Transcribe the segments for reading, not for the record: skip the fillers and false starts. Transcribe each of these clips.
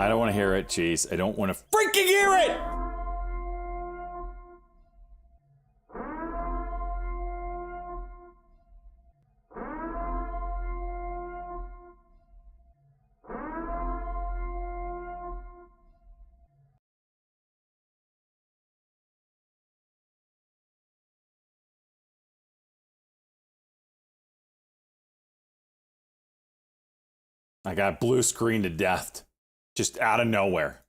I don't want to hear it, Cheese. I don't want to freaking hear it! I got blue screen to death. Just out of nowhere.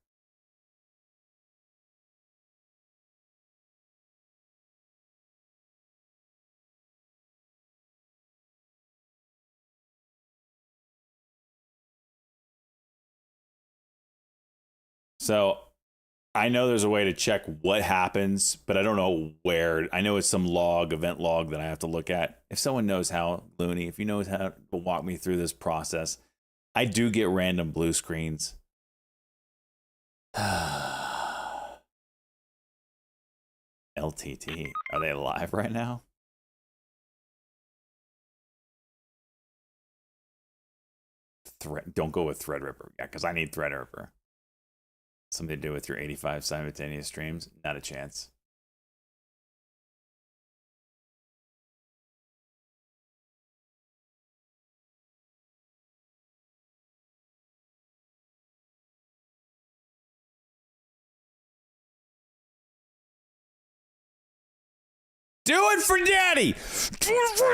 So I know there's a way to check what happens, but I don't know where. I know it's some log, event log that I have to look at. If someone knows how, Looney, if you know how to walk me through this process, I do get random blue screens. LTT. Are they live right now? Don't go with Threadripper. Yeah, because I need Threadripper. Something to do with your 85 simultaneous streams? Not a chance. Do it for Daddy! Do it for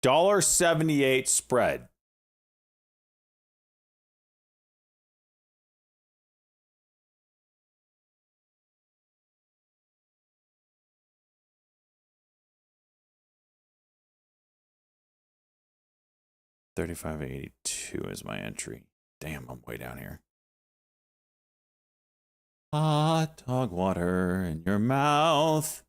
$1.78 spread. $35.82 is my entry. Damn, I'm way down here. Hot dog water in your mouth.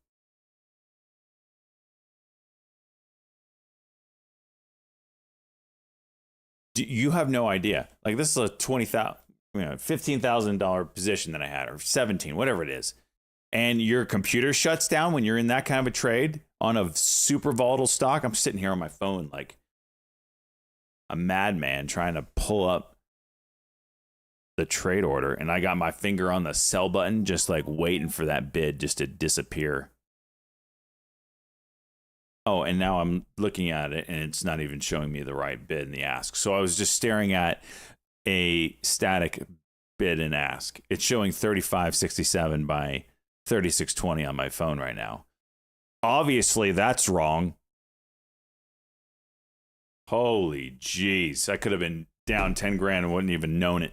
You have no idea. Like, this is a $15,000 position that I had, or 17, whatever it is. And your computer shuts down when you're in that kind of a trade on a super volatile stock. I'm sitting here on my phone like a madman trying to pull up the trade order, and I got my finger on the sell button, just like waiting for that bid just to disappear. Oh, and now I'm looking at it, and it's not even showing me the right bid and the ask. So I was just staring at a static bid and ask. It's showing 35.67 by 36.20 on my phone right now. Obviously, that's wrong. Holy jeez. I could have been down 10 grand and wouldn't even known it.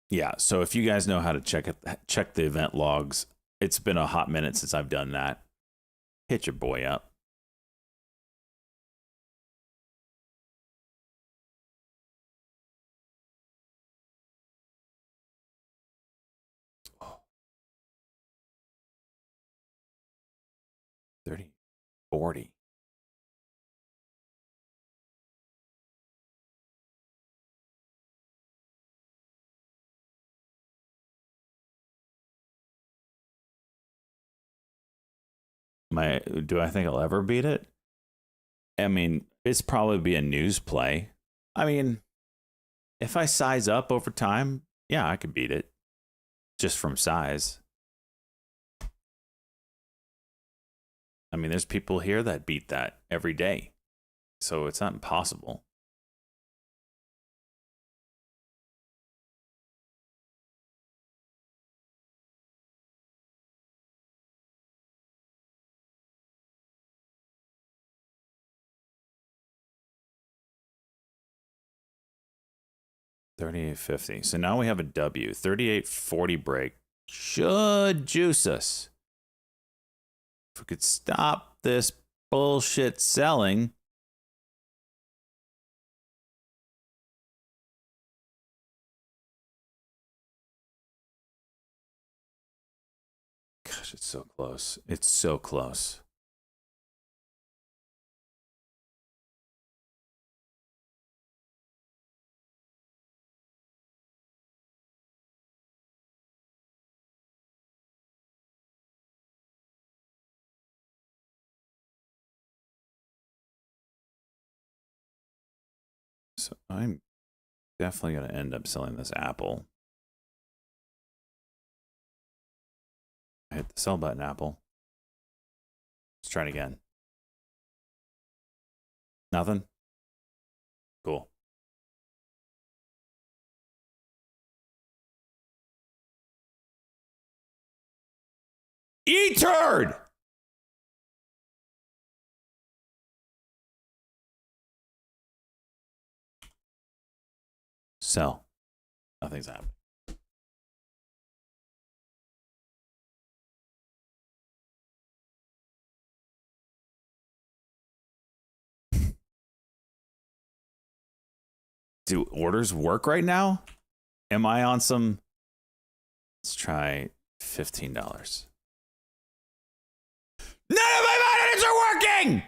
Yeah, so if you guys know how to check the event logs, it's been a hot minute since I've done that. Hit your boy up. Oh. 30, 40. Do I think I'll ever beat it? I mean, it's probably be a news play. I mean, if I size up over time, yeah, I could beat it just from size. I mean, there's people here that beat that every day, so it's not impossible. $38.50. So now we have a W. $38.40 break. should juice us. If we could stop this bullshit selling. Gosh, it's so close. It's so close. So I'm definitely going to end up selling this apple. I hit the sell button, apple. Let's try it again. Nothing? Cool. E-turd! Sell. Nothing's happening. Do orders work right now? Am I on some? Let's try $15. None of my monitors are working!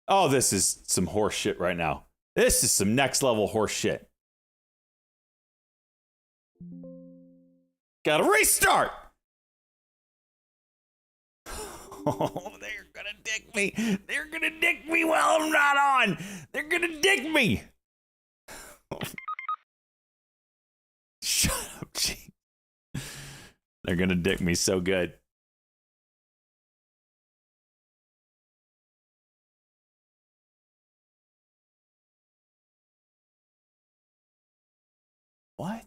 Oh, this is some horse shit right now. This is some next level horse shit. Gotta restart! Oh, they're gonna dick me. They're gonna dick me while I'm not on. They're gonna dick me. Shut up, G. They're gonna dick me so good. What?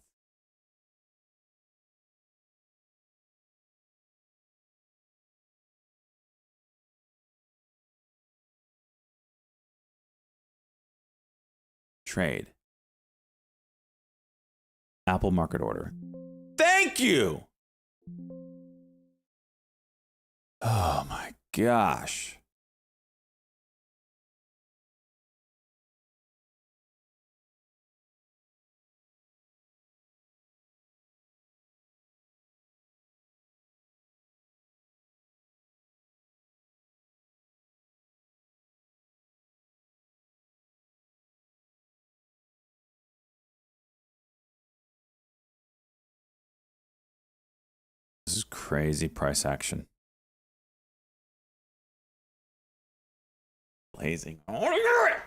Trade. Apple market order. Thank you. Oh my gosh. This is crazy price action. Blazing. I want to hear it.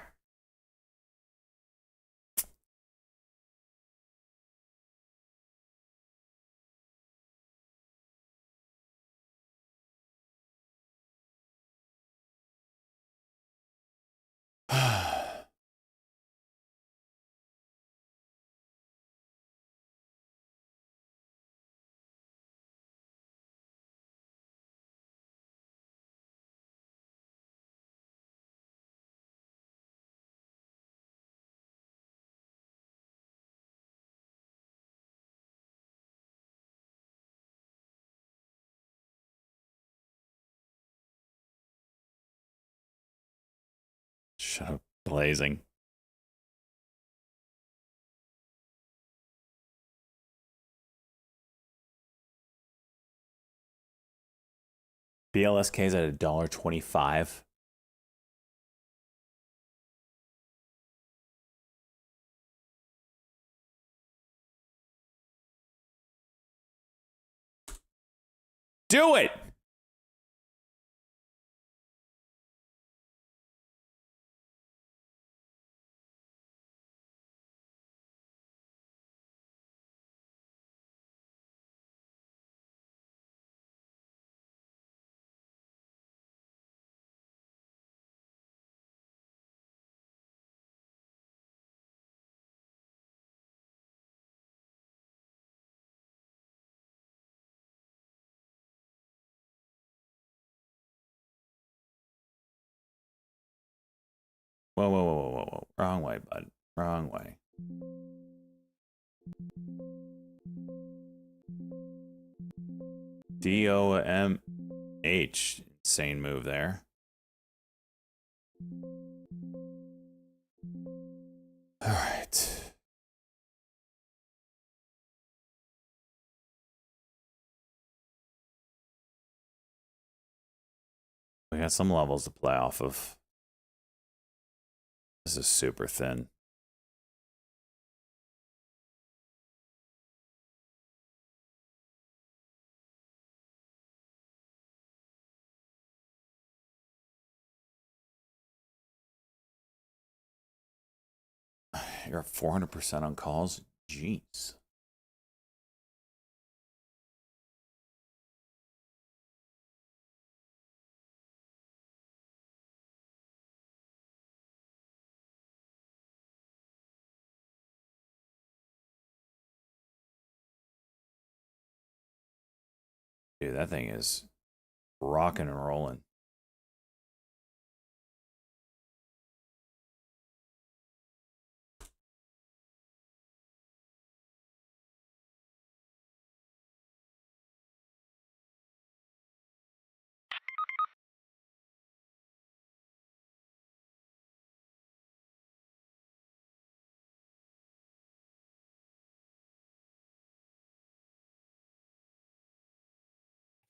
Shut up, blazing. BLSK is at $1.25. Do it. Whoa, whoa, whoa, whoa, whoa. Wrong way, bud. Wrong way. DOMH. Insane move there. All right. We got some levels to play off of. This is super thin. You're at 400% on calls? Jeez. Dude, that thing is rocking and rolling.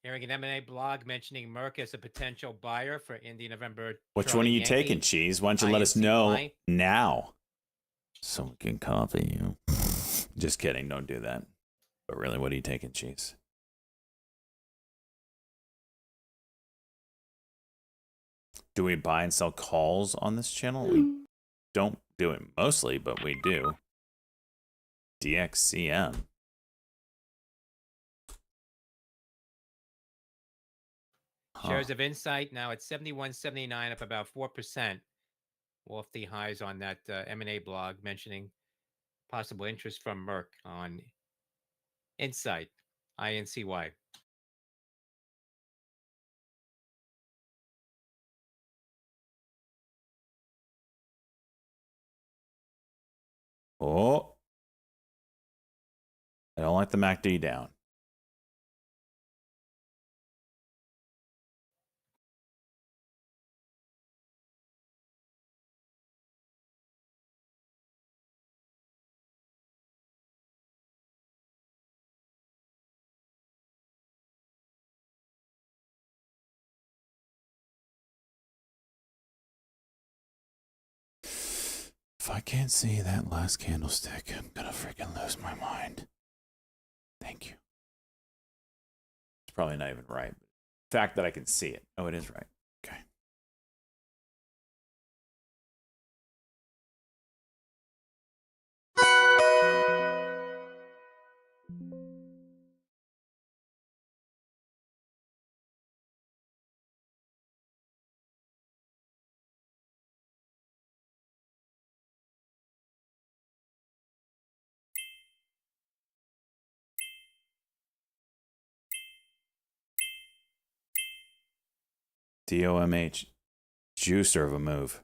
Hearing an M&A blog mentioning Merck as a potential buyer for Indy November. Which one are you taking, Cheese? Why don't you let us know now so we can copy you? Just kidding. Don't do that. But really, what are you taking, Cheese? Do we buy and sell calls on this channel? We don't do it mostly, but we do. DXCM. Shares of Insight now at 71.79, up about 4%. Off the highs on that M&A blog mentioning possible interest from Merck on Insight, INCY. Oh. I don't like the MACD down. If I can't see that last candlestick, I'm gonna freaking lose my mind. Thank you. It's probably not even right. The fact that I can see it. Oh, it is right. Okay. DOMH. Juicer of a move.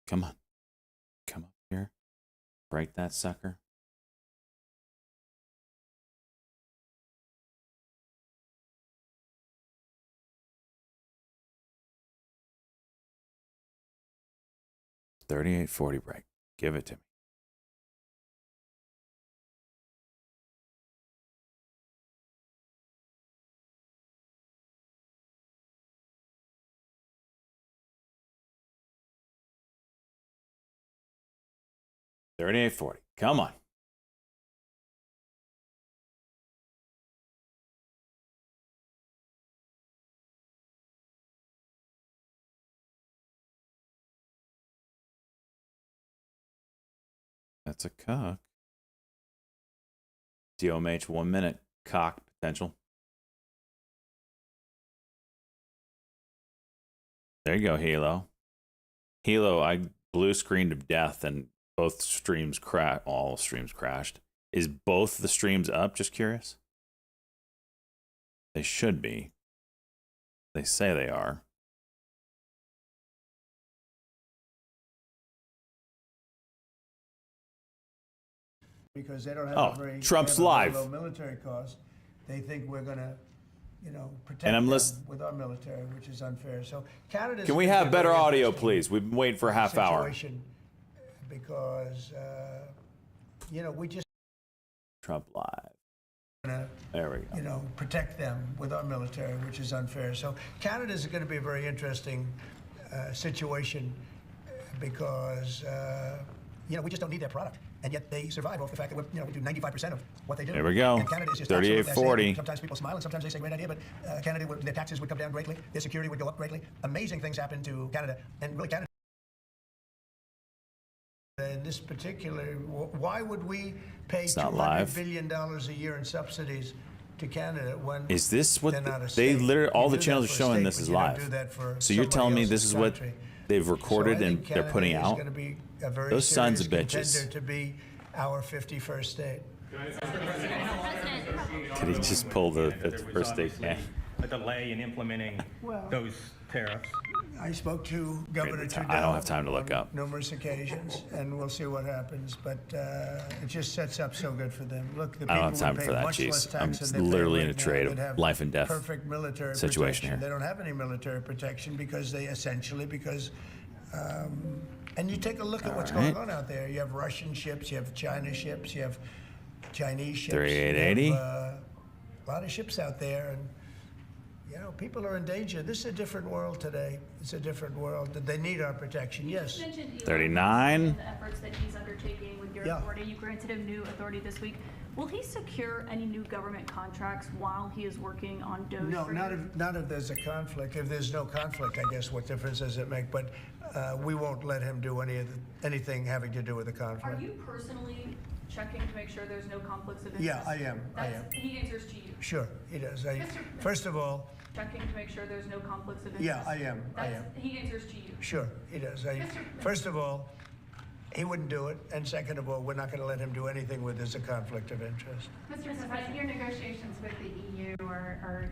Come on. Come up here. Break that sucker. $38.40 break. Give it to me. $38.40. Come on. That's a cock. DOMH 1 minute. Cock potential. There you go, Halo. Halo, I blue screened to death and both streams crashed. All streams crashed. Is both the streams up? Just curious. They should be. They say they are. Because they don't have Trump's they have a very live. low military cost. They think we're going to, protect And I'm them listen- with our military, which is unfair. So Canada. Can we have better audio, please? We've been waiting for a half hour. Because we just Trump live. want There we go. to, protect them with our military, which is unfair. So Canada is going to be a very interesting situation because we just don't need their product. And yet they survive off the fact that we do 95% of what they do. There we go. And Canada is just 38-40. Sometimes people smile and sometimes they say great idea, but Canada, their taxes would come down greatly, their security would go up greatly. Amazing things happen to Canada, and really Canada. In this particular, why would we pay $200 billion a year in subsidies to Canada when Is this what they're not a they state? literally? All You the do channels that are for a showing state, this but is you don't live. do that for So you're somebody telling me else's this is what country. they've recorded So I and think they're Canada putting is out? gonna be a very Those sons of serious bitches. contender to be our 51st state. Did he just pull the first state? Yeah. A delay in implementing those tariffs. I spoke to Governor Trudeau. I don't have time to look on up. numerous occasions, and we'll see what happens. But it just sets up so good for them. Look, the I people don't have time would for pay that, much jeez. less tax I'm than they pay literally in right a now. trade They'd of have life and death perfect military situation protection. here. They don't have any military protection because they essentially and you take a look at what's right. going on out there. You have Russian ships, you have China ships, you have Chinese ships. 3880. You have, a lot of ships out there, and people are in danger. This is a different world today. It's a different world. They need our protection. Yes. 39. The efforts that he's undertaking with your Yeah. authority. You granted him new authority this week. Will he secure any new government contracts while he is working on DOGE? No, for not you? if there's a conflict. If there's no conflict, I guess what difference does it make? But we won't let him do anything having to do with the conflict. Are you personally checking to make sure there's no conflicts of interest? Yeah, I am. He answers to you. Sure, he does. First of all, Checking to make sure there's no conflicts of interest. yeah, I am. He answers to you. Sure, he does. First of all, he wouldn't do it. And second of all, we're not going to let him do anything where there's a conflict of interest. Mr. President, your negotiations with the EU are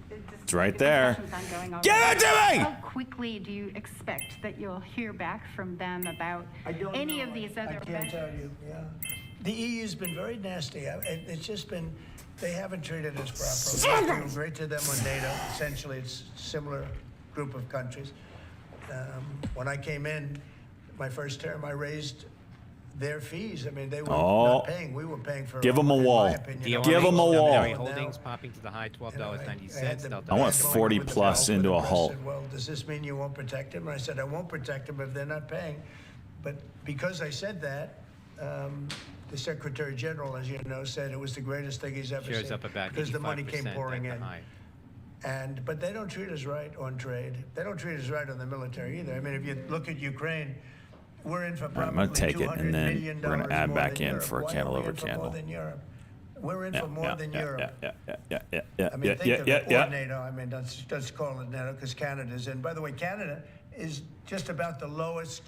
there's It's right there. discussions ongoing Give it to me! How quickly do you expect that you'll hear back from them about any of these other I can't tell you, yeah. The EU's been very nasty. It's just been, they haven't treated us properly. We're doing great to them on NATO. Essentially, it's a similar group of countries. When I came in, my first term, I raised their fees. I mean, they were not paying. We were paying for. Give them a in wall. my opinion, Give them a wall. Dairy Holdings popping to the high $12.90. I want 40 plus into a halt. Said, well, does this mean you won't protect them? And I said, I won't protect them if they're not paying. But because I said that, the Secretary General, as you know, said it was the greatest thing he's ever Shares seen up about 85% because the money came pouring at in. the high. But they don't treat us right on trade. They don't treat us right on the military either. I mean, if you look at Ukraine, we're in for I'm probably gonna take it, $200 and then million we're gonna add more back than in Europe. for a Why are candle we over in for candle. More than Europe. We're in for more Yeah, than yeah, Europe. yeah. I mean, think of it, or NATO. I mean, let's call it NATO because Canada's in. By the way, Canada is just about the lowest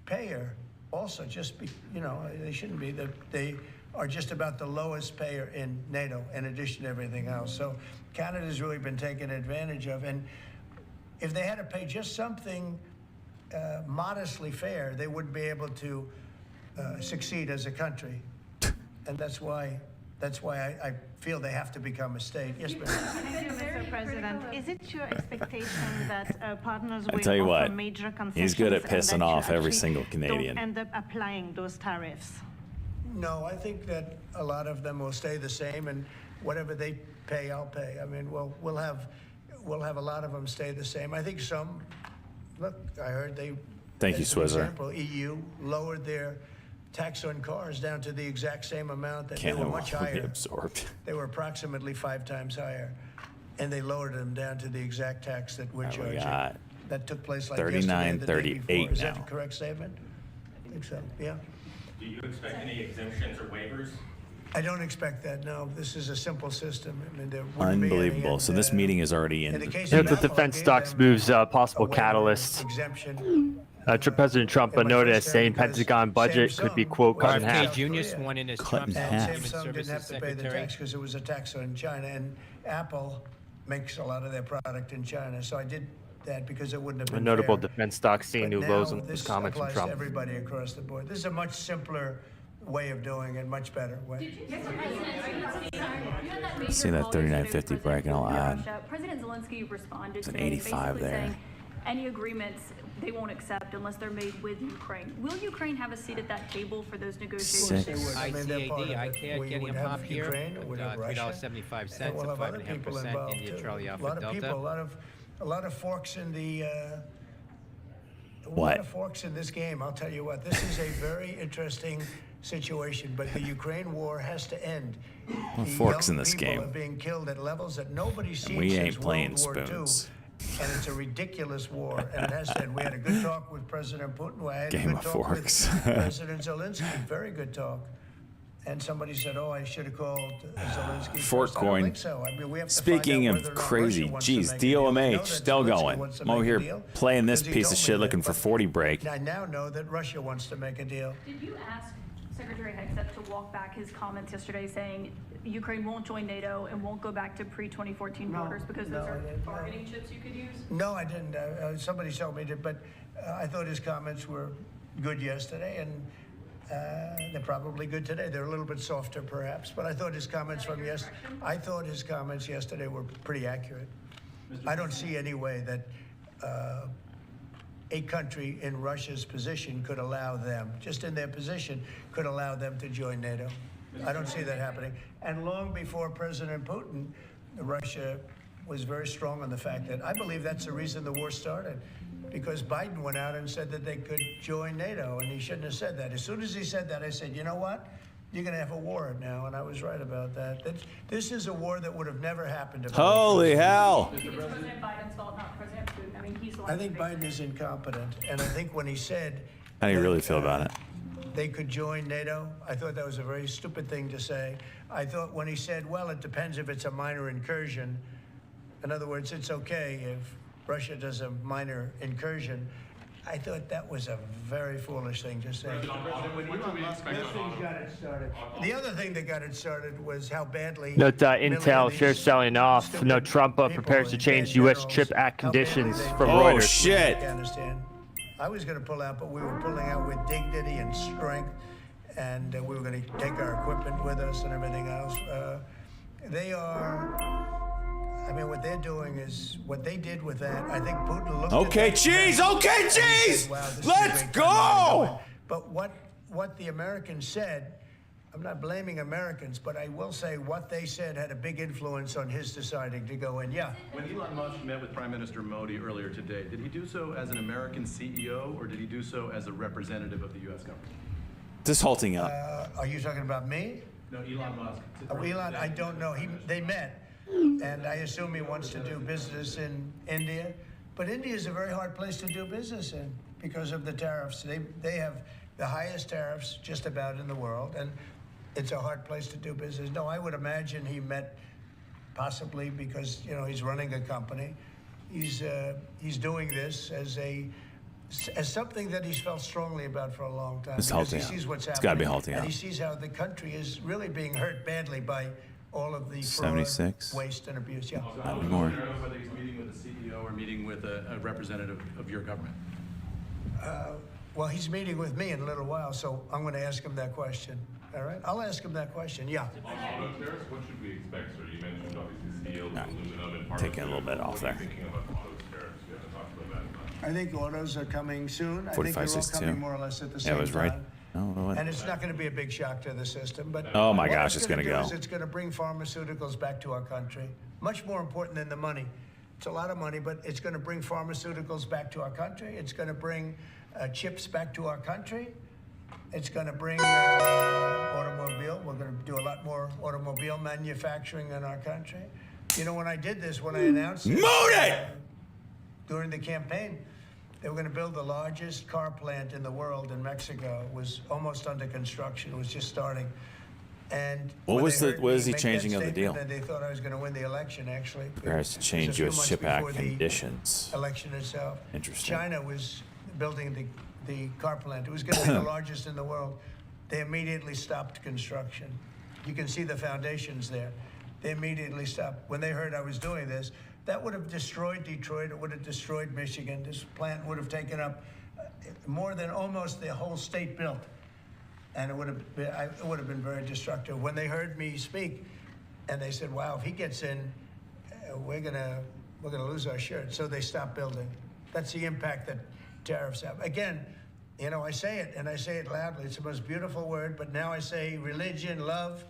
payer. Also, they shouldn't be. They are just about the lowest payer in NATO, in addition to everything else. So Canada's really been taken advantage of. And if they had to pay just something modestly fair, they wouldn't be able to succeed as a country. And that's why I feel they have to become a state. Yes, ma'am. Thank you, Mr. President. Is it your expectation that partners will tell you offer what, major concessions? he's good at and pissing that you off every actually single Canadian. Don't end up applying those tariffs? No, I think that a lot of them will stay the same, and whatever they pay, I'll pay. I mean, we'll have a lot of them stay the same. I think some. Look, I heard they. Thank you, as an Swizzer. example, EU lowered their tax on cars down to the exact same amount that they Canada were will much be higher. absorbed. They were approximately 5 times higher, and they lowered them down to the exact tax that we're All right, we charging. got That took place like 39, yesterday, or the day 38 before. Is that now. a correct statement? I think so. Yeah. Do you expect any exemptions or waivers? I don't expect that. No, this is a simple system. I mean, there wouldn't be any, Unbelievable. So this meeting is already in the in. case Yeah, of the Apple, defense I gave stocks them moves a possible waiver, catalysts. Exemption. President Trump in my noted a first term saying because Pentagon budget could be, Samsung quote, cut in was half. South RFK Jr. Korea. sworn in as Cut Trump's in Health half. and Human Samsung didn't Services have to pay the Secretary. tax because it was a tax on China, and Apple makes a lot of their product in China. So I did that because it wouldn't have been A notable fair. defense stock seeing But new lows now in this those comments from applies to Trump. everybody across the board. This is a much simpler way of doing it, much better way. See that 39.50 break, and I'll add. President Zelensky responded It's an today 85 basically there. saying any agreements they won't accept unless they're made with Ukraine. Will Ukraine have a seat at that table for those negotiations? Six. I mean, they're part of ICAD, it. ICAD We getting would a have pop here. Ukraine, we'd have Russia, $3.75 and we'll at have other people 5.5%. involved, India, too. Charlie A Alpha lot of Delta. people, a lot of forks in the. A What? lot of forks in this game. I'll tell you what. This is a very interesting situation, but the Ukraine war has to end. Well, The forks young in this people game. are being killed at levels that nobody's seen we since ain't playing World War spoons. II. And it's a ridiculous war, and it has to end. We had a good talk with President Putin. I had Game a good of talk forks. with President Zelensky. Very good talk. And somebody said, "Oh, I should have called Zelensky." Fork first." I don't coin. think so. I mean, we have to Speaking find out of whether or not crazy, Russia wants to geez, make a deal. We know DOMH that still Zelensky going. wants to I'm over make a here deal, playing this 'cause he piece of told me shit that, looking for but 40 break. I now know that Russia wants to make a deal. Did you ask Secretary Hegseth to walk back his comments yesterday saying Ukraine won't join NATO and won't go back to pre-2014 No, borders because no, those I are didn't, no. bargaining chips you could use? No, I didn't. Somebody told me to, but I thought his comments were good yesterday, and they're probably good today. They're a little bit softer, perhaps, but I thought his comments yesterday were pretty accurate. I don't see any way that a country in Russia's position could allow them, just in their position, could allow them to join NATO. I don't see that happening. And long before President Putin, Russia was very strong on the fact that I believe that's the reason the war started, because Biden went out and said that they could join NATO, and he shouldn't have said that. As soon as he said that, I said, you know what? You're going to have a war now, and I was right about that. This is a war that would have never happened. Holy hell! It's President Biden's fault, not President Putin. I mean, he's the one. I think Biden is incompetent, and I think when he said How do you that, really feel about it? they could join NATO, I thought that was a very stupid thing to say. I thought when he said, well, it depends if it's a minor incursion. In other words, it's okay if Russia does a minor incursion. I thought that was a very foolish thing to say. The other thing that got it started was how badly. Note many of Intel these shares selling off. stupid No, Trump people prepares to and change bad U.S. generals, CHIP Act how badly conditions they from failed Oh, Reuters. shit. Afghanistan. I was going to pull out, but we were pulling out with dignity and strength, and we were going to take our equipment with us and everything else. They are. I mean, what they're doing is what they did with that. I think Putin looked. Okay, at that cheese. and Okay, said, cheese. "Wow, this is a Let's great time to go." But what the Americans said, I'm not blaming Americans, but I will say what they said had a big influence on his deciding to go in. Yeah. When Elon Musk met with Prime Minister Modi earlier today, did he do so as an American CEO or did he do so as a representative of the U.S. government? Just halting up. Are you talking about me? No, Elon Musk. Elon, I don't know. They met, and I assume he wants to do business in India. But India is a very hard place to do business in because of the tariffs. They have the highest tariffs just about in the world, and it's a hard place to do business. No, I would imagine he met possibly because he's running a company. He's doing this as something that he's felt strongly about for a long time. It's because he halting out. sees what's It's happening. gotta be halting and out. he sees how the country is really being hurt badly by all of the fraud, 76. waste, and abuse. Yeah. Not anymore. I don't know whether he's meeting with a CEO or meeting with a representative of your government. Well, he's meeting with me in a little while, so I'm going to ask him that question. All right? I'll ask him that question. Yeah. Auto tariffs, what should we expect, sir? You mentioned obviously steel, aluminum, and parts. Taking a little bit off there. What are you thinking about auto tariffs? We haven't talked about that much. I think autos are coming soon. I 45, think they're all 62. coming more or less at the Yeah, same I was right. time. Oh, what? And it's not going to be a big shock to the system, but Oh my what gosh, it's gonna do go. is it's going to bring pharmaceuticals back to our country. Much more important than the money. It's a lot of money, but it's going to bring pharmaceuticals back to our country. It's going to bring chips back to our country. It's going to bring automobile. We're going to do a lot more automobile manufacturing in our country. When I did this, when I announced it, Moon it! During the campaign, they were going to build the largest car plant in the world in Mexico. It was almost under construction. It was just starting. And What when was they the- heard what me is he make that changing of the statement, deal? and they thought I was going to win the election, actually. Prepares to It was change a few U.S. months CHIP Act before the conditions. election itself. Interesting. China was building the car plant. It was going to be the largest in the world. They immediately stopped construction. You can see the foundations there. they immediately stopped. When they heard I was doing this, that would have destroyed Detroit. It would have destroyed Michigan. This plant would have taken up more than almost the whole state built. And it would have been very destructive. When they heard me speak, and they said, "Wow, if he gets in, we're gonna lose our shirt." So they stopped building. That's the impact that tariffs have. Again, you know, I say it, and I say it loudly. It's the most beautiful word, but now I say religion, love,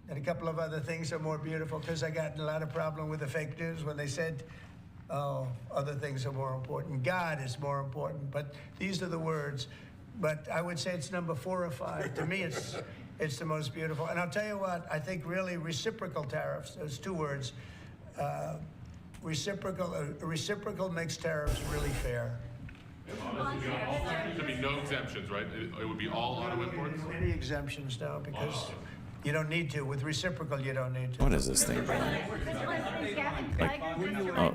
and a couple of other things are more beautiful, because I got in a lot of problem with the fake news when they said, oh, other things are more important. God is more important, but these are the words. But I would say it's number 4 or 5. To me, it's the most beautiful. And I'll tell you what, I think really reciprocal tariffs, those 2 words, reciprocal makes tariffs really fair. There should be no exemptions, right? It would be all auto imports? Any exemptions now, because you don't need to. With reciprocal, you don't need to. What is this thing?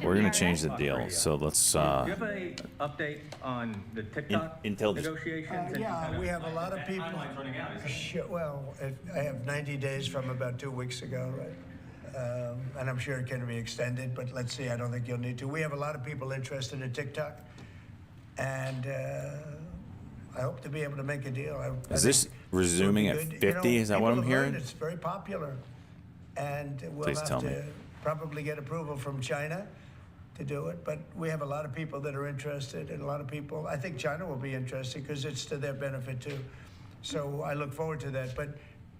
We're gonna change the deal. So let's. Do you have an update on the TikTok negotiations? Yeah, we have a lot of people. Timeline's running out, isn't it? Sure, well, I have 90 days from about 2 weeks ago, right? And I'm sure it can be extended, but let's see. I don't think you'll need to. We have a lot of people interested in TikTok, and I hope to be able to make a deal. Is this resuming at 50? Is that what I'm hearing? It's very popular, and we'll Please have tell me. to probably get approval from China to do it. But we have a lot of people that are interested, and a lot of people. I think China will be interested because it's to their benefit too. So I look forward to that. But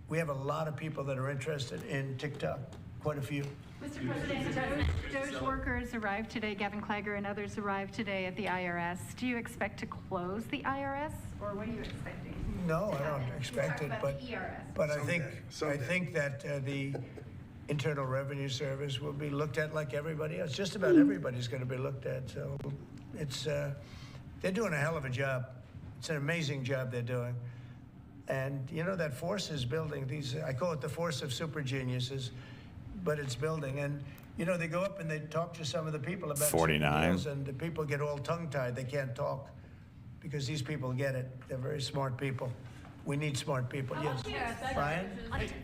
we have a lot of people that are interested in TikTok. Quite a few. Mr. President, Doge workers arrived today, Gavin Clagger and others arrived today at the IRS. Do you expect to close the IRS, or what are you expecting? No, I don't expect it, but I think that the Internal Revenue Service will be looked at like everybody else. Just about everybody's going to be looked at. So it's they're doing a hell of a job. It's an amazing job they're doing. And you know, that force is building. I call it the force of super geniuses, but it's building. And you know, they go up and they talk to some of the people about 49, deals, and the people get all tongue-tied. They can't talk because these people get it. They're very smart people. We need smart people. Yes, Brian.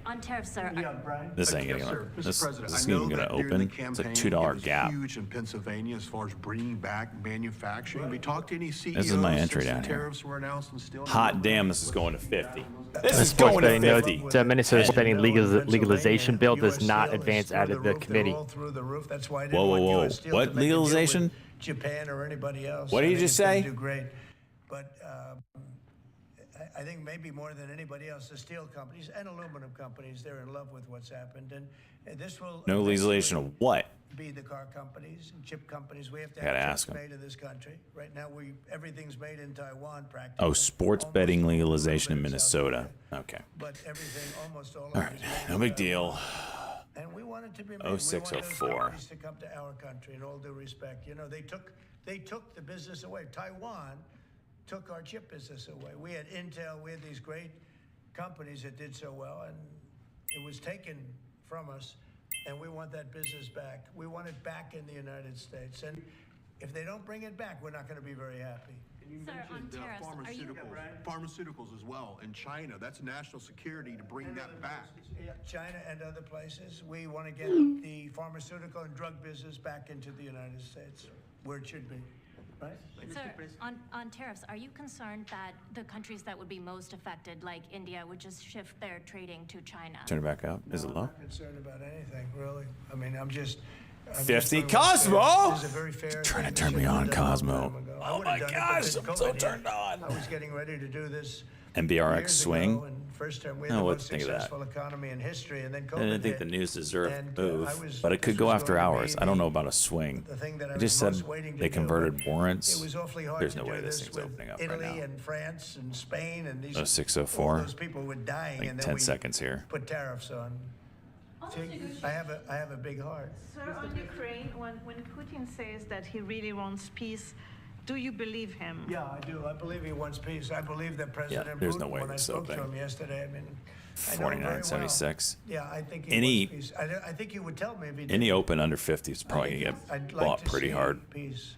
On tariffs, sir. Yeah, Brian. This ain't Yes, gonna. sir. Mr. This President, isn't I know even gonna that during open. the It's a campaign, $2 it was gap. huge in Pennsylvania as far as bringing back manufacturing. Have you talked to any CEOs This is my entry since down the here. tariffs were announced and still? Hot damn! This is going to 50. This is Sports going to betting, no, 50. the Minnesota spending legalization bill does US not steel is advance through out of the roof. They're committee. all through the roof. That's why I didn't Whoa, whoa, want whoa! US steel What to make a deal with legalization? Japan or anybody else. What did I you think just it's gonna say? Do great, but I think maybe more than anybody else, the steel companies and aluminum companies, they're in love with what's happened, and this will No legalization of what? be the car companies and chip companies. We have to Gotta have ask chips 'em. made in this country. Right now, everything's made in Taiwan practically. Oh, sports Almost betting all of it legalization in South Minnesota. Korea. Okay. But everything, almost all of All it right. is made No in big Taiwan. deal. And we want it to be made. 0604. We want those companies to come to our country. In all due respect, you know, they took the business away. Taiwan took our chip business away. We had Intel. We had these great companies that did so well, and it was taken from us. And we want that business back. We want it back in the United States. And if they don't bring it back, we're not going to be very happy. Sir, on tariffs, are you... Pharmaceuticals as well in China. That's national security to bring that back. China and other places, we want to get the pharmaceutical and drug business back into the United States, where it should be. Right? Sir, on tariffs, are you concerned that the countries that would be most affected, like India, would just shift their trading to China? Turn it back up. Is it I'm low? not concerned about anything, really. I mean, I'm just 50 doing what's fair. Cosmo! This is a very fair Trying to thing. turn This me should have on, been done a long Cosmo. time ago. I Oh would my have done it, but gosh, then I'm so COVID turned hit. on. I was getting ready to do this MBRX years swing. ago, and first term we had Oh, the what most to think of that? successful economy in history, and then COVID I didn't think hit. the news deserved And, a move, I was- but it could this go was after going to be hours. I don't know about a swing. the thing that I It just was said most waiting to they do, converted but warrants. It was awfully hard There's to no do way this this thing's with opening up right Italy now. and France and Spain and these 0604. all those people were dying, Like and then 10 we seconds here. put tariffs on. See, I have a big heart. Sir, on Ukraine, when Putin says that he really wants peace, do you believe him? Yeah, I do. I believe he wants peace. I believe that President there's Putin, no way when I this spoke to opening. him yesterday, I mean, I know him very well. 49.76. Yeah, I think he Any- wants peace. I think he would tell me if he did. Any open under 50 is probably going to get I'd like bought to pretty see hard Peace.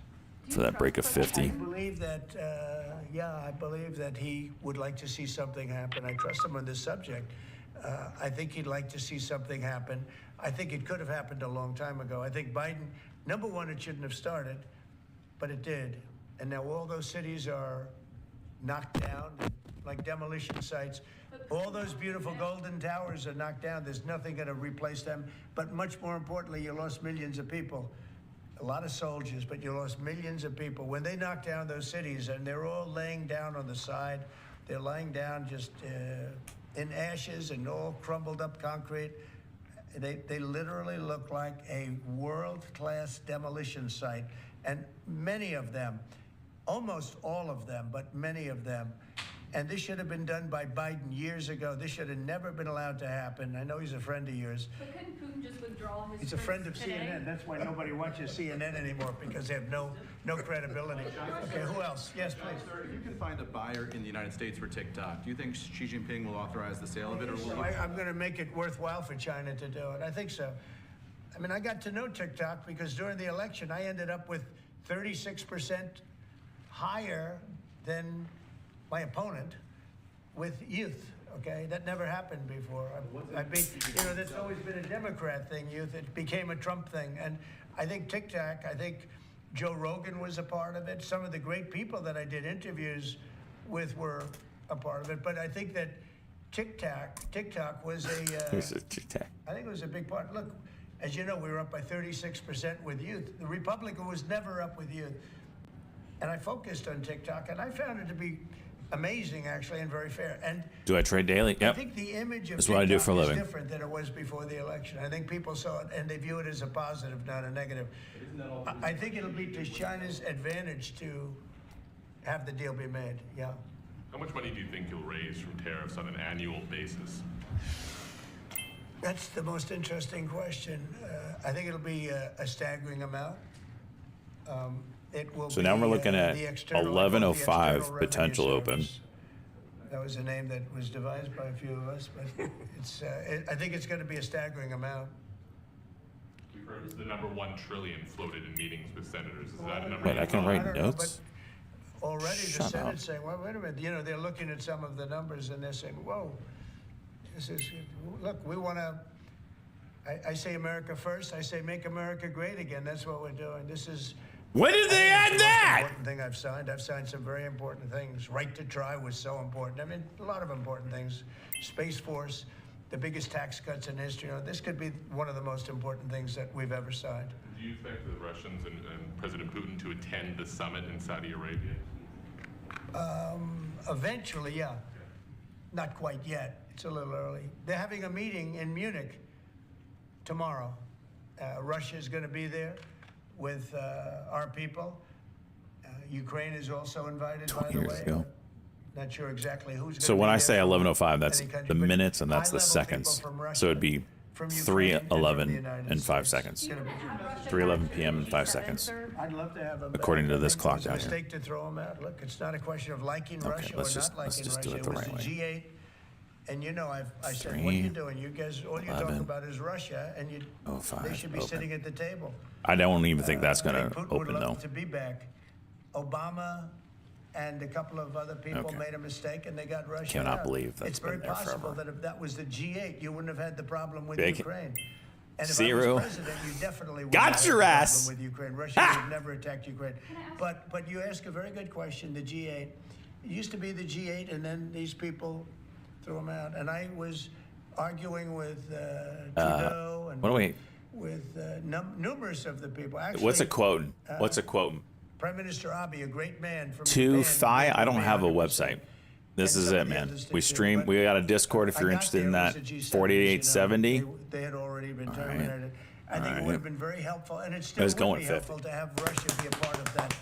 for that break of 50. I believe that, I believe that he would like to see something happen. I trust him on this subject. I think he'd like to see something happen. I think it could have happened a long time ago. I think Biden, number one, it shouldn't have started, but it did. And now all those cities are knocked down like demolition sites. All those beautiful golden towers are knocked down. There's nothing going to replace them. But much more importantly, you lost millions of people. A lot of soldiers, but you lost millions of people. When they knocked down those cities, and they're all laying down on the side, they're lying down just in ashes and all crumbled up concrete. They literally look like a world-class demolition site. And many of them, almost all of them, but many of them, and this should have been done by Biden years ago. This should have never been allowed to happen. I know he's a friend of yours. But couldn't Putin just withdraw his He's a friend of today? CNN. That's why nobody watches CNN anymore, because they have no credibility. Okay, who else? Yes, please. Sir, if you can find a buyer in the United States for TikTok, do you think Xi Jinping will authorize the sale of it, or will he? I'm going to make it worthwhile for China to do it. I think so. I mean, I got to know TikTok because during the election, I ended up with 36% higher than my opponent with youth. Okay, that never happened before. That's always been a Democrat thing, youth. It became a Trump thing. And I think TikTok, I think Joe Rogan was a part of it. Some of the great people that I did interviews with were a part of it. But I think that TikTok was a, I think it was a big part. Look, as you know, we were up by 36% with youth. The Republican was never up with youth. And I focused on TikTok, and I found it to be amazing, actually, and very fair. And do I trade daily? Yep. I think the image of That's what I do for a TikTok living. is different than it was before the election. I think people saw it, and they view it as a positive, not a negative. I think it'll be to China's advantage to have the deal be made, yeah. How much money do you think you'll raise from tariffs on an annual basis? That's the most interesting question. I think it'll be a staggering amount. It will So now we're looking at 11:05 potential open. That was a name that was devised by a few of us, but I think it's going to be a staggering amount. We've heard the number 1 trillion floated in meetings with senators. Is that a number? Wait, I can write notes? Already Shut the up. Senate's saying, well, wait a minute, they're looking at some of the numbers and they're saying, whoa, look, we want to, I say America first, I say make America great again. That's what we're doing. This is. When did they add that? Important thing I've signed some very important things. Right to try was so important. I mean, a lot of important things. Space Force, the biggest tax cuts in history. This could be one of the most important things that we've ever signed. Do you expect the Russians and President Putin to attend the summit in Saudi Arabia? Eventually, yeah. Not quite yet. It's a little early. They're having a meeting in Munich tomorrow. Russia is going to be there with our people. Ukraine is also invited, by the way. Ago. Not sure exactly who's going to So be when I there say from 11:05, that's any country, the but minutes and that's the high-level seconds. people from Russia, So it'd be from Ukraine, and from the 3:11 United and 5 States. seconds. 3:11 p.m. and 5 seconds. I'd love to have them According back. to this I think clock it was a down here. mistake to throw them out. Look, it's not a question of liking Russia or let's not liking just do Russia. it the was right the way. G8, and I said, what are you doing? You guys, all you talk 11, about is Russia, and they 05, should be open. sitting at the table. I don't even think that's I going think to Putin would open, love though. to be back. Obama and a couple of other people Okay. made a mistake, and they got Russia Cannot out. believe that's It's very been there possible forever. that if that was the G8, you wouldn't have had the problem with Big Ukraine. And if zero. I was president, you definitely would Got have your had the ass. problem with Ukraine. Russia would never attacked Ukraine. But you ask a very good question. The G8, it used to be the G8, and then these people threw them out. And I was arguing with Trudeau and what do we? with numerous of the people. Actually, What's a quote? What's a quote? Prime Minister Abe, a great man from To Japan, Fi. I don't great have a man, website. This And is some it, of the man. others We did too, stream. but We got a Discord if I you're got interested in there, that. it was a G7, 4870. They had already been All right. terminated. I think All it would right. have been very helpful, and it still was would going be 50. helpful to have Russia be a part of that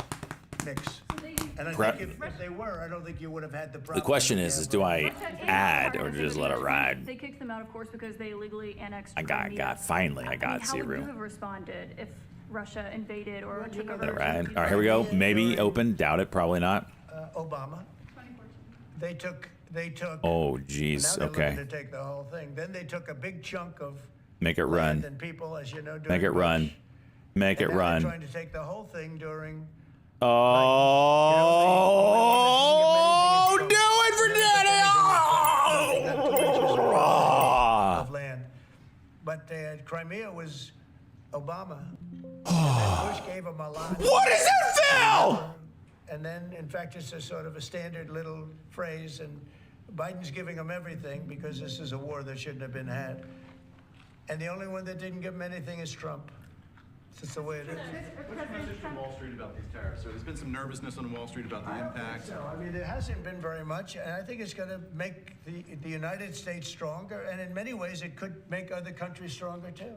mix. And I Correct. think if they were, I don't think you would have had the problem. The question that you is have do with- I add or just let it ride? They kicked them out, of course, because they illegally annexed I Crimea. got. Finally, I got How would you zero. have responded if Russia invaded or took over? Let it ride. All right, here we go. Maybe open. Doubt it. Probably not. Obama. They took. Oh, Now geez. they're Okay. looking to take the whole thing. Then they took a big chunk of Make it land run. and people, as you know, during Make it run. Bush. Make it And now they're run. trying to take the whole thing during. Oh, do it for Daddy! They got 2 inches Oh! of land. But Crimea was Obama. And then Bush gave him a lot. What is that, Phil? And then, in fact, it's a sort of a standard little phrase, and Biden's giving him everything because this is a war that shouldn't have been had. And the only one that didn't give him anything is Trump. It's just the way it is. What's your message from Wall Street about these tariffs? So there's been some nervousness on Wall Street about the impact. So, I mean, there hasn't been very much, and I think it's going to make the United States stronger, and in many ways it could make other countries stronger too.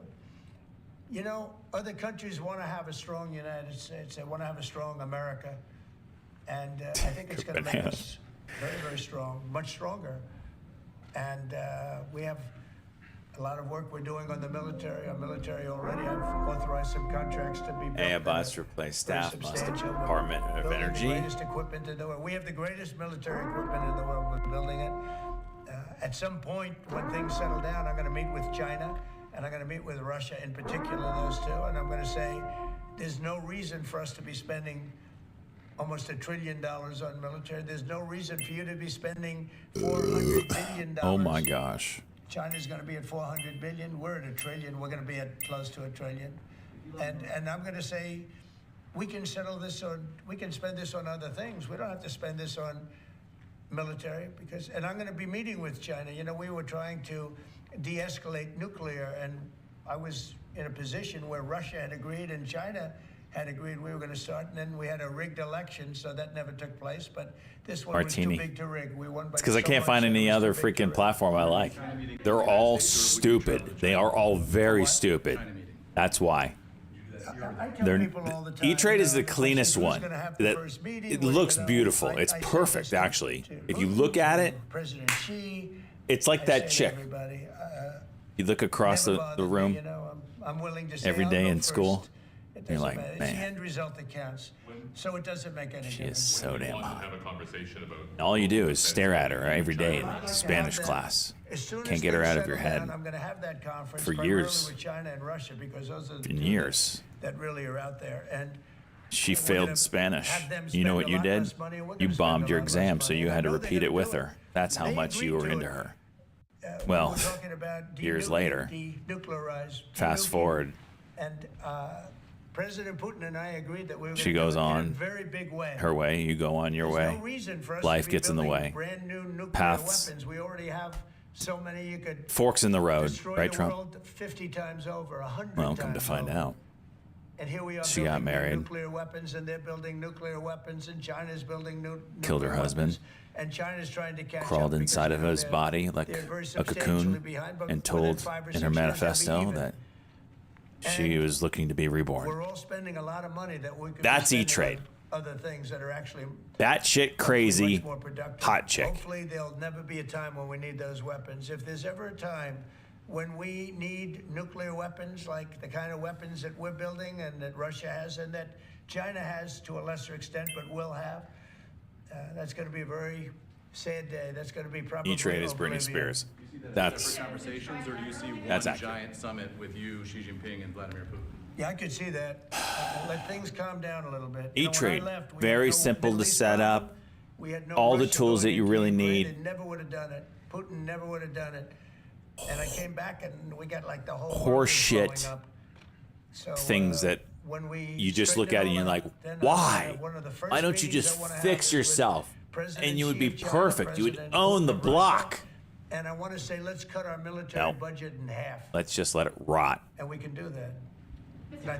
You know, other countries want to have a strong United States. They want to have a strong America, and I think it's going to make us very, very strong, much stronger. And we have a lot of work we're doing on the military. Our military already have authorized some contracts to be built. Airbus replaced staff must Department of Energy. The greatest equipment in the world. We have the greatest military equipment in the world. We're building it. At some point, when things settle down, I'm going to meet with China, and I'm going to meet with Russia, in particular, those two. And I'm going to say, there's no reason for us to be spending almost $1 trillion on military. There's no reason for you to be spending $400 billion. Oh my gosh. China's going to be at 400 billion. We're at $1 trillion. We're going to be at close to $1 trillion. And I'm going to say, we can settle this on, we can spend this on other things. We don't have to spend this on military because, and I'm going to be meeting with China. You know, we were trying to de-escalate nuclear, and I was in a position where Russia had agreed and China had agreed we were going to start, and then we had a rigged election, so that never took place. But this one was too big to rig. We won by It's because I can't find any other freaking platform I like. They're all stupid. They are all very stupid. That's why. E-Trade is the cleanest one. It looks beautiful. It's perfect, actually. If you look at it, it's like that chick. You look across the room every day in school. You're like, It's the man, end result that counts. So it doesn't make any she difference. is so damn hot. Have a conversation about All you do is stare at her every day in Spanish class. Can't get her out of your head I'm going to have that conference for primarily years. with China and Russia, because those are the In two years. that really are out there. And She we're failed gonna Spanish. have them You know spend what a you lot did? less money, and we're You gonna spend bombed a your lot less exam, so money. you I had to know they're repeat it gonna with do her. That's how They much you agreed were to into it. her. We Well, were talking about years later, denuclearize, fast forward, and President Putin and I agreed that we were she gonna goes do it in a on very big way. her way, you go on your There's way. no reason for us Life to be gets in the building way. brand new nuclear Paths, weapons. We already have so many you could forks in the road, destroy right, the Trump? world 50 times over, 100 Well, times come to find over. out. And here we are She got building married. nuclear weapons, and they're building nuclear weapons, and China's building Killed her nuclear husband. weapons, and China's trying to catch Crawled up inside because, of his they're- body like they're very a substantially cocoon behind, but and within told 5 or in 6 her years, they'll be manifesto even. that she was looking to be reborn. We're all spending a lot of money that we could That's be spending E-Trade. on other things that are actually That shit crazy much more productive. hot chick. Hopefully there'll never be a time when we need those weapons. If there's ever a time when we need nuclear weapons, like the kind of weapons that we're building and that Russia has and that China has to a lesser extent but will have, that's going to be a very sad day. That's going to be probably E-Trade is Britney oblivion. Spears. Do you see that as That's separate conversations, or do you see one That's accurate. giant summit with you, Xi Jinping, and Vladimir Putin? Yeah, I could see that. Let things calm down a little bit. You know, when I E-Trade, left, we very had no simple to Middle East set problem. up. We had no All the Russia tools that going you into really Ukraine. need. They never would have done it. Putin never would have done it. And I came back and we got like the whole world Horse was shit blowing up. So, things that when we you just look straightened at it and all you're like, out, then, why? one of the first Why don't you meetings just I wanna have fix is with yourself? President And you would Xi be of China, perfect. You would President own the Putin of Russia. block. And I want to say, let's cut our military No. budget in half, Let's just let it rot. and we can do that. And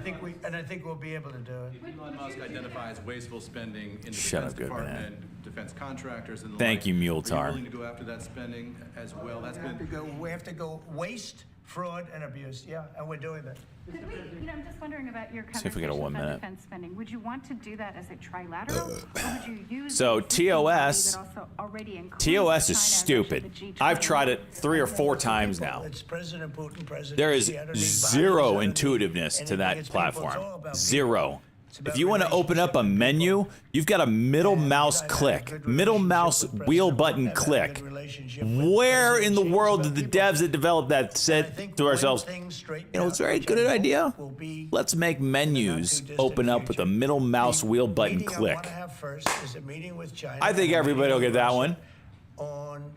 I think we'll be able to do it. Elon Musk identifies wasteful spending in the Shut Defense up, good man. Department, defense contractors, and the Thank like. you, Are Muletar. you willing to go after that spending as well? That's been We have to go waste, fraud, and abuse. Yeah, and we're doing that. Could we, I'm just wondering about your See if we got a conversations 1 on minute. defense spending. Would you want to do that as a trilateral, or would you use So the existing body TOS that also already includes TOS is China and Russia, stupid. the G20? I've tried it 3 or 4 times now. It's President Putin, President There is Xi. I don't need zero bodies, I don't need intuitiveness to anything. that It's people. It's platform. all about Zero. people. It's about If you want to open up a menu, you've got a middle mouse click, middle mouse wheel button click. Where in the world did the devs that developed that said to ourselves, you know, it's a very good idea. Let's make menus open up with a middle mouse wheel button Meeting I want click. to have first is a meeting with China. I think and a everybody will meeting get that with one. Russia on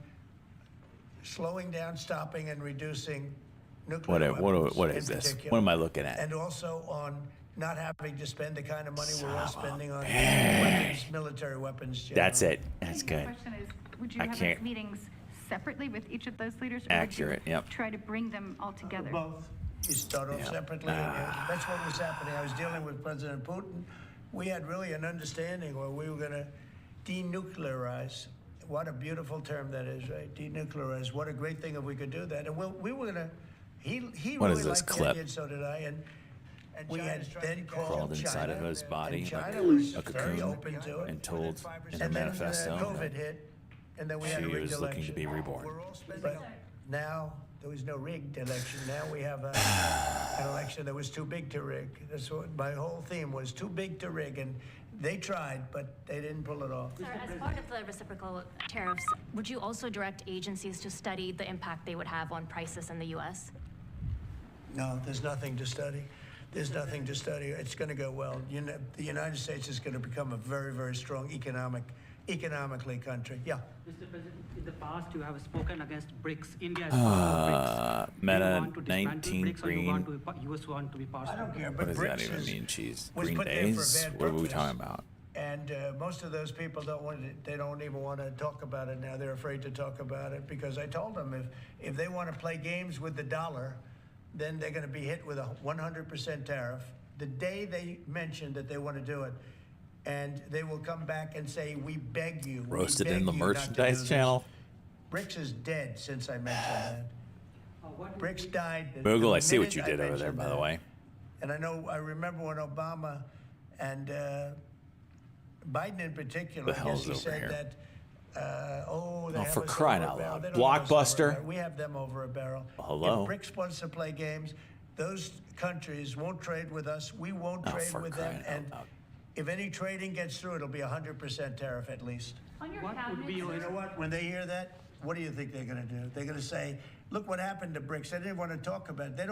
slowing down, stopping, and reducing nuclear weapons. What is in this? particular. What am I looking at? And also on not having to spend the kind of money we're all spending on weapons, military weapons. Generally. That's it. That's good. The question is, would you I have can't- meetings separately with each of those leaders? Or Accurate, would you yep. try to bring them all together? Both. You start off separately. And that's what was happening. I was dealing with President Putin. We had really an understanding where we were going to denuclearize. What a beautiful term that is, right? Denuclearize. What a great thing if we could do that. And we were going to. He What really is this liked clip? the idea, so did I. And we had then Crawled inside China, of his body and like China was a very cocoon open to it. and told in a And then manifesto COVID that hit, and then we had a she rigged was looking to election. be reborn. But now there was no rigged election. Now we have an election that was too big to rig. That's what my whole theme was: too big to rig. And they tried, but they didn't pull it off. Sir, as part of the reciprocal tariffs, would you also direct agencies to study the impact they would have on prices in the U.S.? No, there's nothing to study. There's nothing to study. It's going to go well. The United States is going to become a very, very strong economically country. Yeah. Mr. President, in the past you have spoken against BRICS. India is part of BRICS. Meta Do you want to dismantle 19 BRICS, or you green. want to, US want to be part I of don't it? care, What but does BRICS that even is- mean? Cheese? was Green put there for a days? bad What are we purpose. talking about? And most of those people don't want to, they don't even want to talk about it now. They're afraid to talk about it because I told them if they want to play games with the dollar, then they're going to be hit with a 100% tariff the day they mention that they want to do it. And they will come back and say, we beg you. we Roasted beg in the you not to do merchandise this." channel. BRICS is dead since I mentioned that. BRICS died. the Bogle, I see what minute you did over there, mentioned by the that. way. And I remember when Obama and Biden in particular, The I hell's guess he over said here? that, they Oh, have for us crying over a out barrel. loud. They don't have us over a Blockbuster? barrel. We have them over a barrel. Well, hello? If BRICS wants to play games, those countries won't trade with us. We won't Oh, trade for with them. crying out And loud. if any trading gets through, it'll be 100% tariff at least. On your What would cabinet, be your- You know what? When they hear that, what do you think they're going to do? They're going to say, "Look what happened to BRICS." They didn't want to talk about it. They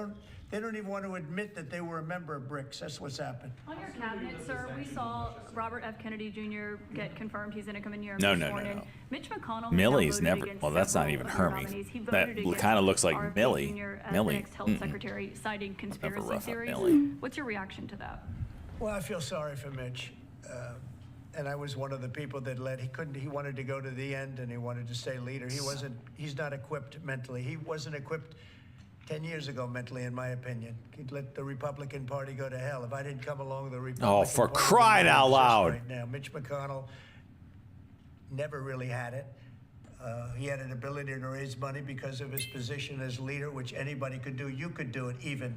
don't even want to admit that they were a member of BRICS. That's what's happened. On your cabinet, sir, we saw Robert F. Kennedy Jr. get confirmed. He's going to come in here and No, be no, sworn no, in. no. Mitch McConnell. Millie's never. Well, that's not even Hermie. That kind of looks like Millie. Millie. Next health secretary, citing conspiracy rough up theories. Millie. What's your reaction to that? Well, I feel sorry for Mitch. And I was one of the people that he wanted to go to the end and he wanted to stay leader. He's not equipped mentally. He wasn't equipped 10 years ago mentally, in my opinion. He'd let the Republican Party go to hell. If I didn't come along, the Republican Oh, for Party crying wouldn't out exist loud. Right now, Mitch McConnell never really had it. He had an ability to raise money because of his position as leader, which anybody could do. You could do it even.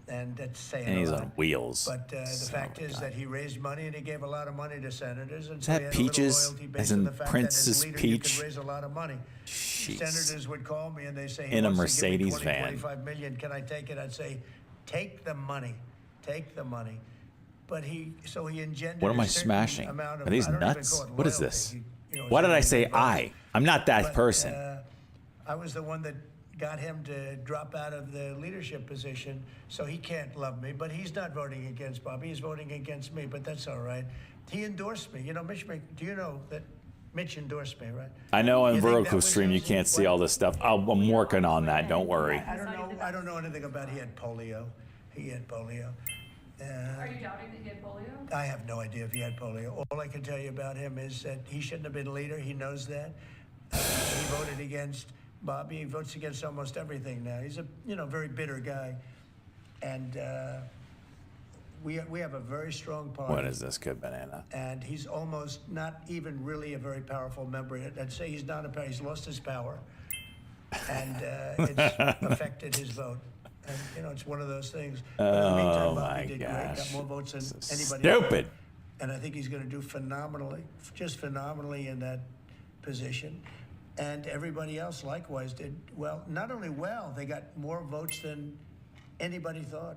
And that's saying And he's a lot. on wheels. But the Son fact of a is gun. that he raised money and he gave a lot of money to senators. And Is so that he had a little Peaches? loyalty As based in on the fact Princess that as leader Peach? you could raise a lot of money. Jeez. Senators would call me and they say, In a "Wants to give me Mercedes 20, van. 25 million. Can I take it?" I'd say, "Take the money. Take the money." But he engendered What am a I certain smashing? amount of- Are these I don't even nuts? call it What is loyalty. this? You know, Why did I it's say not even I? I'm not that but, person. I was the one that got him to drop out of the leadership position, so he can't love me. But he's not voting against Bobby. He's voting against me, but that's all right. He endorsed me. You know, do you know that Mitch endorsed me, right? I know on You think that vertical was stream you easy? can't see all this stuff. I'm working on that. Don't worry. I don't know anything about he had polio. He had polio. Are you doubting that he had polio? I have no idea if he had polio. All I can tell you about him is that he shouldn't have been leader. He knows that. He voted against Bobby. He votes against almost everything now. He's a very bitter guy, and we have a very strong party. What is this good banana? And he's almost not even really a very powerful member. I'd say he's not he's lost his power, and it's affected his vote. And it's one of those things. But in the meantime, Bobby did great. Got more votes than anybody else. Stupid. And I think he's going to do phenomenally in that position. And everybody else likewise did well. Not only well, they got more votes than anybody thought.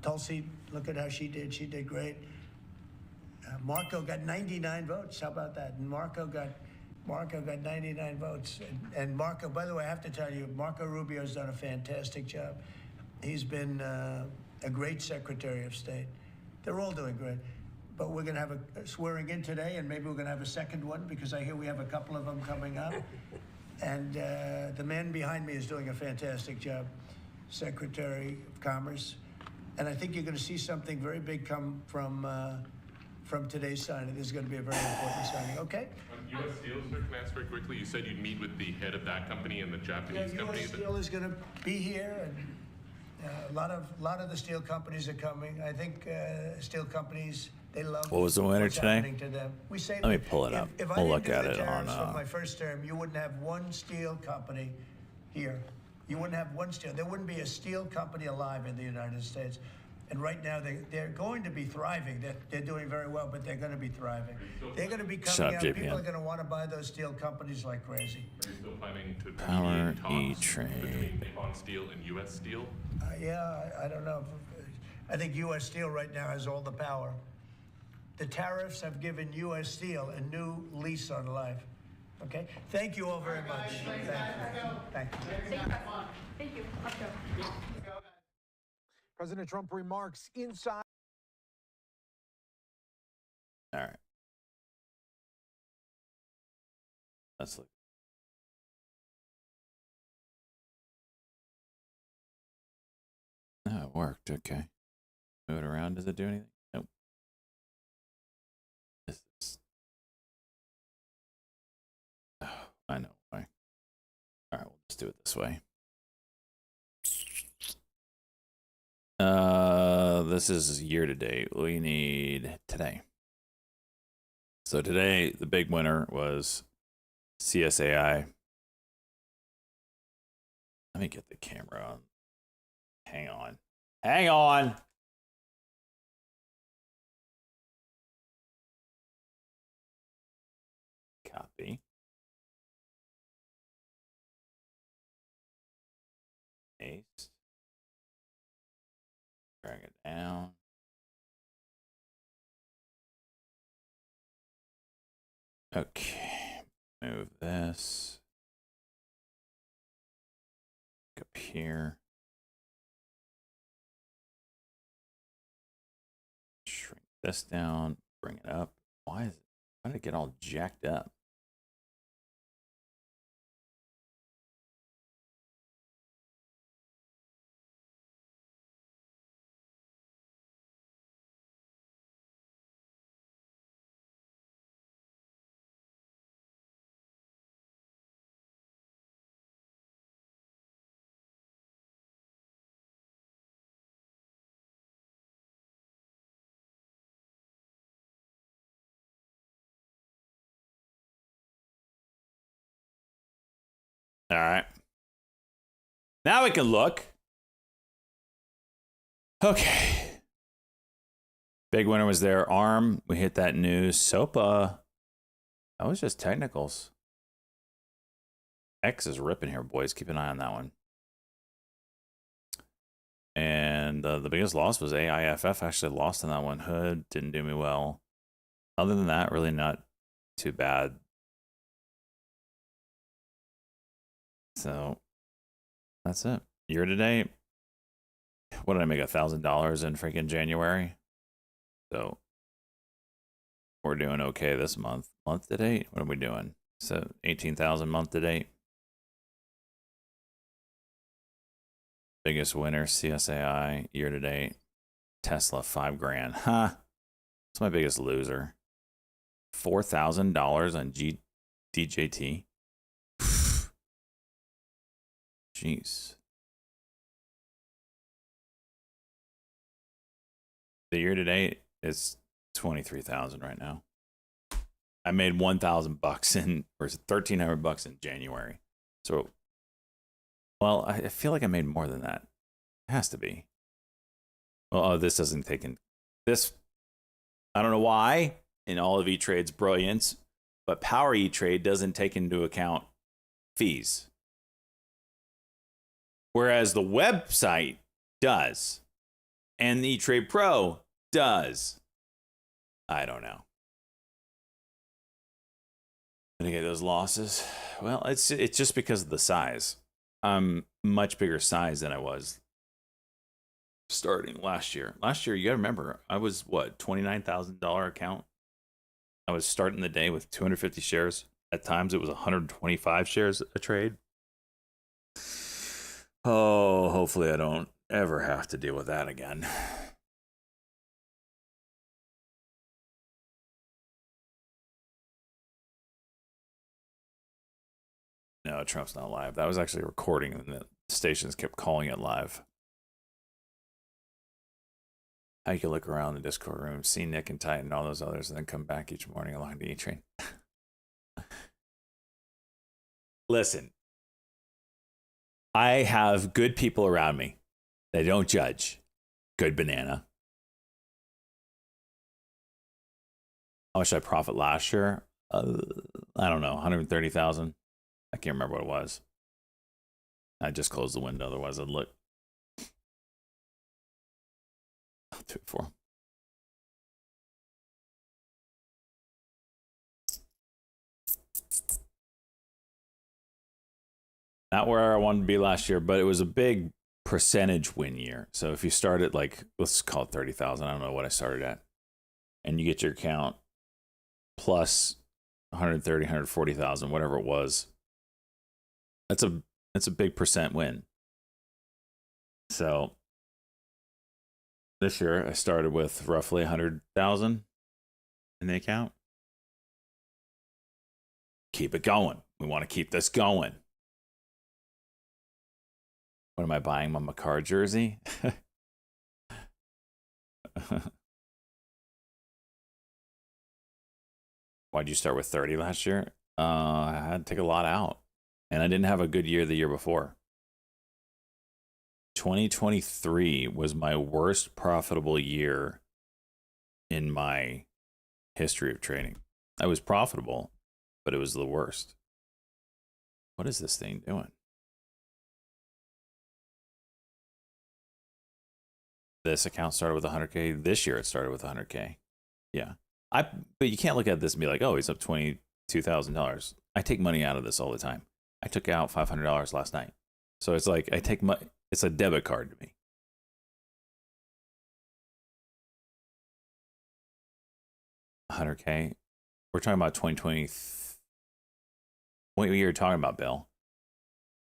Tulsi, look at how she did. She did great. Marco got 99 votes. How about that? And Marco got 99 votes. And Marco, by the way, I have to tell you, Marco Rubio's done a fantastic job. He's been a great Secretary of State. They're all doing great. But we're going to have a swearing in today, and maybe we're going to have a second one because I hear we have a couple of them coming up. And the man behind me is doing a fantastic job, Secretary of Commerce. And I think you're going to see something very big come from today's signing. This is going to be a very important signing. Okay? On U.S. Steel, sir, can I ask very quickly? You said you'd meet with the head of that company and the Japanese company. U.S. Steel is going to be here, and a lot of the steel companies are coming. I think steel companies, they love What was the winner what's today? happening to them. We say, Let me pull it up. If We'll I look didn't do at the it on. tariffs from my first term, you wouldn't have one steel company here. You wouldn't have one steel. There wouldn't be a steel company alive in the United States. And right now, they're going to be thriving. They're doing very well, but they're going to be thriving. They're going to be coming out. People are going to want to buy those steel companies like crazy. Are you still planning to Power talks E-Trade. between Nippon Steel and U.S. Steel? Yeah, I don't know. I think U.S. Steel right now has all the power. The tariffs have given U.S. Steel a new lease on life. Okay? Thank you all very much. Thank you. Thank you. Thank you. Let's go. President Trump remarks inside. All right. Let's look. No, it worked. Okay. Move it around. Does it do anything? Nope. This is... Oh, I know why. All right, we'll just do it this way. This is year to date. We need today. So today, the big winner was CSAI. Let me get the camera on. Hang on. Hang on. Copy. Paste. Drag it down. Okay. Move this. Up here. Shrink this down. Bring it up. Why did it get all jacked up? All right. Now we can look. Okay. Big winner was there. ARM. We hit that news. SOPA. That was just technicals. X is ripping here, boys. Keep an eye on that one. And the biggest loss was AIFF. Actually lost on that one. Hood didn't do me well. Other than that, really not too bad. So that's it. Year to date. What did I make? $1,000 in freaking January? So we're doing okay this month. Month to date, what are we doing? So 18,000 month to date. Biggest winner, CSAI, year to date. Tesla, $5 grand. Huh. That's my biggest loser. $4,000 on DJT. Jeez. The year to date is 23,000 right now. I made $1,000 in, or $1,300 in January. So, well, I feel like I made more than that. It has to be. Well, oh, this doesn't take in this. I don't know why in all of E-Trade's brilliance, but Power E-Trade doesn't take into account fees. Whereas the website does. And the E-Trade Pro does. I don't know. Gonna get those losses. Well, it's just because of the size. I'm much bigger size than I was starting last year. Last year, you gotta remember, I was what, $29,000 account. I was starting the day with 250 shares. At times it was 125 shares a trade. Oh, hopefully I don't ever have to deal with that again. No, Trump's not live. That was actually a recording, and the stations kept calling it live. I could look around the Discord room, see Nick and Titan and all those others, and then come back each morning along the E-Train. Listen, I have good people around me. They don't judge. Good banana. How much did I profit last year? I don't know, 130,000. I can't remember what it was. I just closed the window, otherwise I'd look. I'll do it for him. Not where I wanted to be last year, but it was a big percentage win year. So if you start at like, let's call it 30,000. I don't know what I started at. And you get your account plus 130, 140,000, whatever it was. That's a big percent win. So this year I started with roughly 100,000 in the account. Keep it going. We want to keep this going. What am I buying? My Makar jersey? Why'd you start with 30 last year? I had to take a lot out. And I didn't have a good year the year before. 2023 was my worst profitable year in my history of trading. I was profitable, but it was the worst. What is this thing doing? This account started with 100K. This year it started with 100K. Yeah. But you can't look at this and be like, oh, he's up $22,000. I take money out of this all the time. I took out $500 last night. So it's like it's a debit card to me. $100K. We're talking about 2020. What year are you talking about, Bill?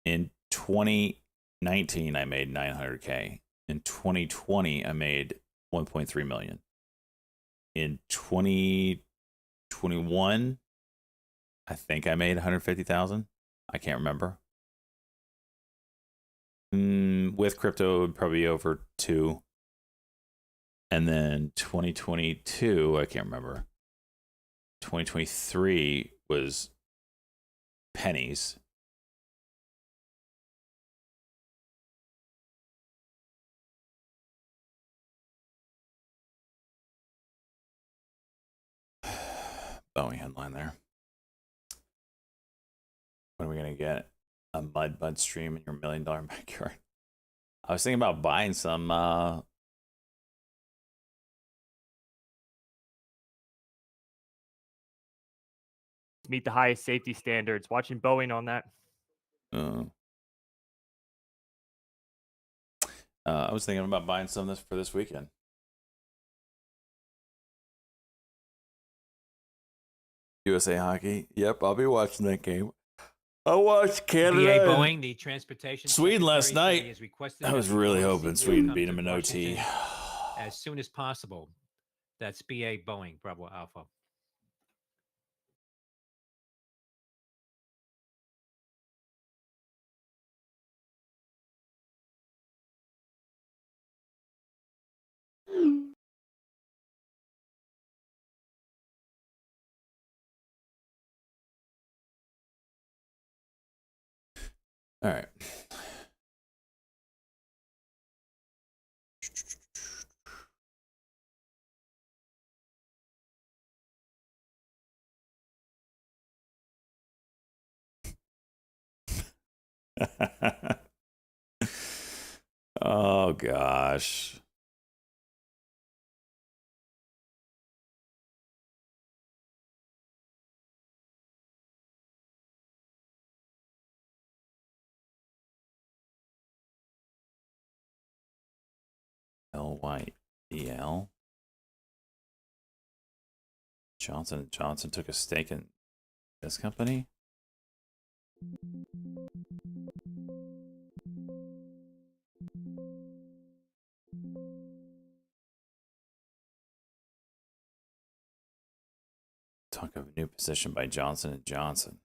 In 2019, I made 900K. In 2020, I made 1.3 million. In 2021, I think I made 150,000. I can't remember. With crypto, it would probably be over 2. And then 2022, I can't remember. 2023 was pennies. Boeing headline there. When are we going to get a mud stream in your $1 million backyard? I was thinking about buying some meet the highest safety standards. Watching Boeing on that. I was thinking about buying some of this for this weekend. USA Hockey. Yep, I'll be watching that game. I watched Canada. BA Boeing, the transportation. Sweden last night. I was really hoping Sweden beat them in OT. As soon as possible. That's BA Boeing, Bravo Alpha. All right. Oh gosh. LYDL. Johnson took a stake in This company. Talk of a new position by Johnson & Johnson.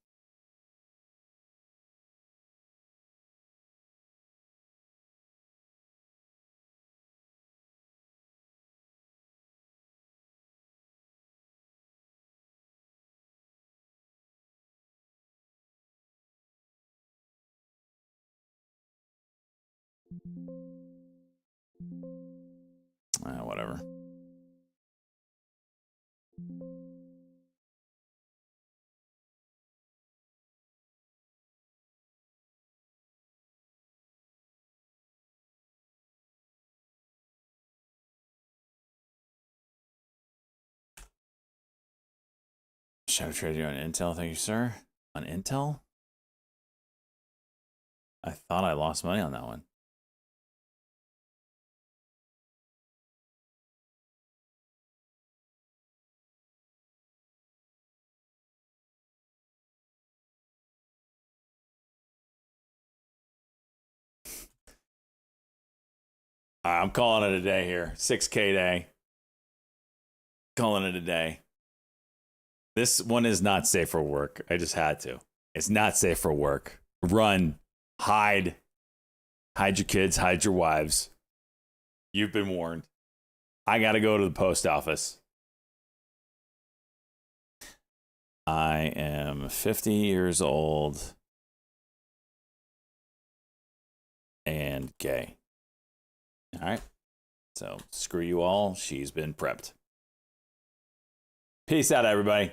Whatever. Shadow trade you on Intel, thank you, sir. On Intel? I thought I lost money on that one. I'm calling it a day here. 6K day. Calling it a day. This one is not safe for work. I just had to. It's not safe for work. Run. Hide. Hide your kids. Hide your wives. You've been warned. I got to go to the post office. I am 50 years old and gay. All right. So screw you all. She's been prepped. Peace out, everybody.